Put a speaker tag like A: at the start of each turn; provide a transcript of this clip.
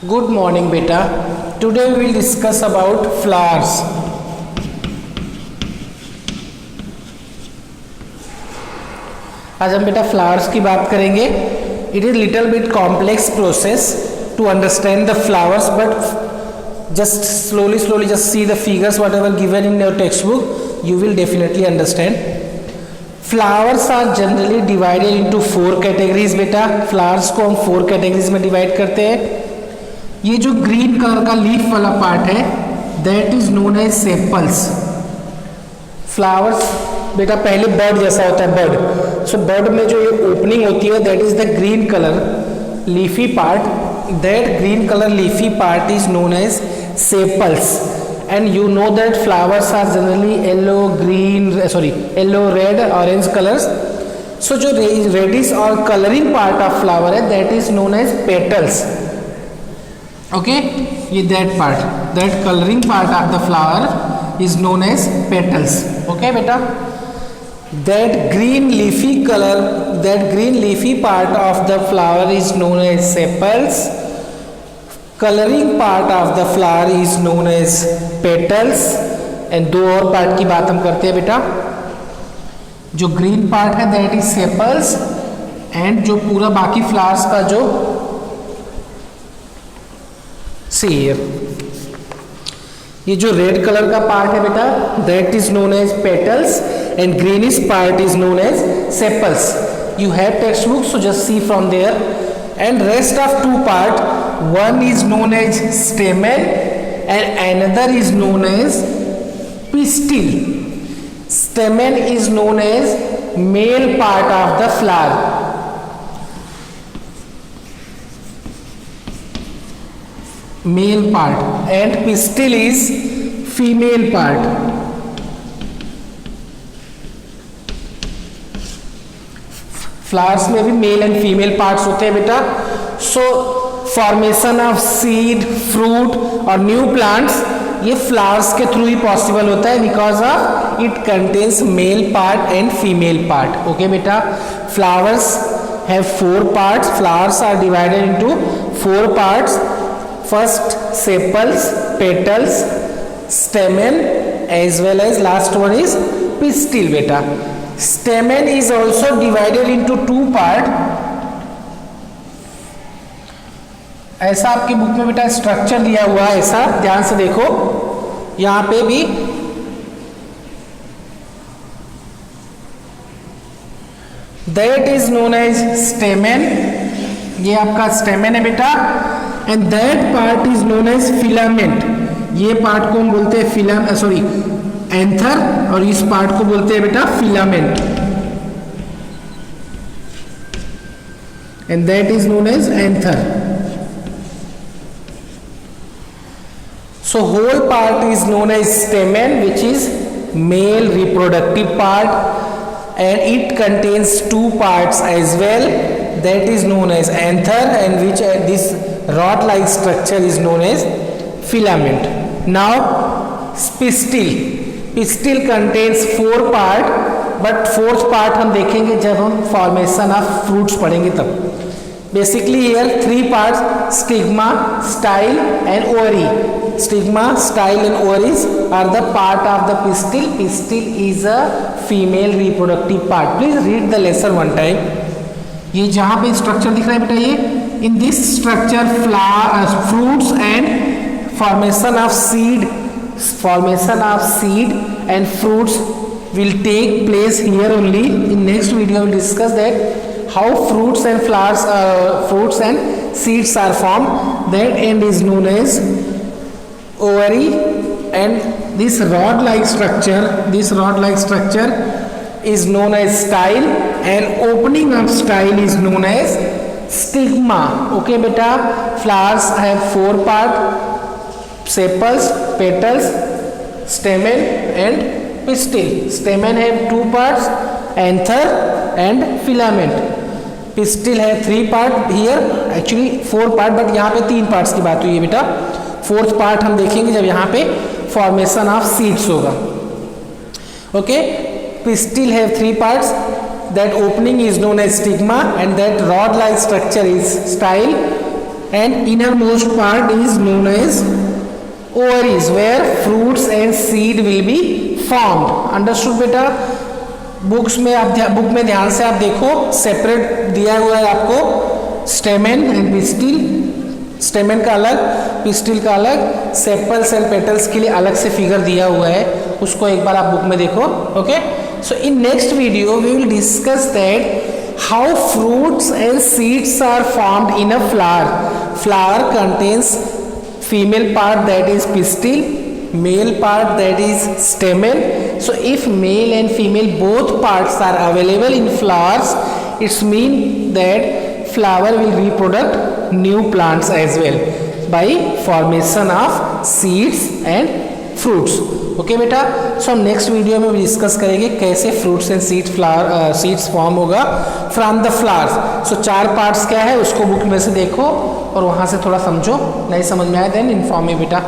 A: Good morning beta. Today we will discuss about flowers. आज हम बेटा flowers की बात करेंगे. It is little bit complex process to understand the flowers, but just slowly just see the figures whatever given in your textbook. You will definitely understand. Flowers are generally divided into 4 categories बेटा. Flowers को हम 4 categories में divide करते हैं. ये जो green colour का leaf वाला पार्ट है that is known as sepals. Flowers बेटा पहले बर्ड जैसा होता है, बर्ड. सो बर्ड में जो ये ओपनिंग होती है that is the green colour leafy part. That green colour leafy part is known as sepals. And you know that flowers are generally yellow red orange colours. So जो reddish और colouring part of flower है that is known as petals. Okay, ये that coloring part of the flower is known as petals. Okay बेटा, that green leafy part of the flower is known as sepals. Coloring part of the flower is known as petals. And दो और part की बात हम करते हैं बेटा. जो ग्रीन पार्ट है that is sepals, and जो पूरा बाकी फ्लावर्स का जो here ये जो रेड कलर का पार्ट है बेटा that is known as petals and greenish part is known as sepals. You have text book so just see from there. And rest of 2 part, one is known as stamen and another is known as pistil. Stamen is known as male part of the flower. Male part and pistil is female part. Flowers में भी male and female parts होते हैं बेटा. So formation of seed, fruit और new plants ये flowers के through ही possible होता है because of it contains male part and female part. Okay बेटा, flowers have 4 parts. Flowers are divided into 4 parts. First sepals, petals, stamen as well as last one is pistil beta. Stamen is also divided into 2 part. ऐसा आपके book में बेटा structure दिया हुआ है, ऐसा ध्यान से देखो. यहाँ पे भी that is known as stamen. ये आपका stamen है बेटा. And that part is known as filament. ये पार्ट को हम बोलते हैं एंथर, और इस पार्ट को बोलते हैं बेटा filament. And that is known as anther. So whole part is known as stamen which is male reproductive part, and it contains 2 parts as well. That is known as anther, and which this rod-like structure is known as filament. Now pistil. Pistil contains 4 part, but 4th part हम देखेंगे जब हम formation of fruits पढ़ेंगे तब. Basically here 3 parts: stigma, style and ovary. Stigma, style and ovaries are the part of the pistil. Pistil is a female reproductive part. Please read the lesson one time. ये जहाँ पे structure दिख रहा है बेटा, ये in this structure fruits and formation of seed and fruits will take place here only. In next video we will discuss that how fruits and flowers, fruits and seeds are formed. That end is known as ovary, and this rod-like structure is known as style, and opening of style is known as stigma. Okay beta, flowers have 4 part: sepals, petals, stamen and pistil. Stamen have 2 parts: anther and filament. Pistil है 3 part. here actually 4 part, but यहाँ पे 3 parts की बात हुई है बेटा. 4th part हम देखेंगे जब यहाँ पे formation of seeds होगा. Okay, pistil have 3 parts. That opening is known as stigma, and that rod-like structure is style. and innermost part is known as ovaries where fruits and seed will be formed. Understood बेटा? Book में ध्यान से आप देखो, separate दिया हुआ है आपको स्टेमेन एंड पिस्टिल, स्टेमेन का अलग, पिस्टिल का अलग, सेपल्स एंड पेटल्स के लिए अलग से फिगर दिया हुआ है, उसको एक बार आप बुक में देखो. Okay, so in next video we will discuss that how fruits and seeds are formed in a flower. Flower contains female part that is pistil, male part that is stamen. So if male and female both parts are available in flowers, it's mean that flower will reproduce new plants as well by formation of seeds and fruits. Okay बेटा, so next video में discuss करेंगे कैसे fruits and seeds form होगा from the flowers. So 4 parts क्या है उसको book में से देखो और वहाँ से थोड़ा समझो, नहीं समझ में आया देन इन्फॉर्म मी बेटा.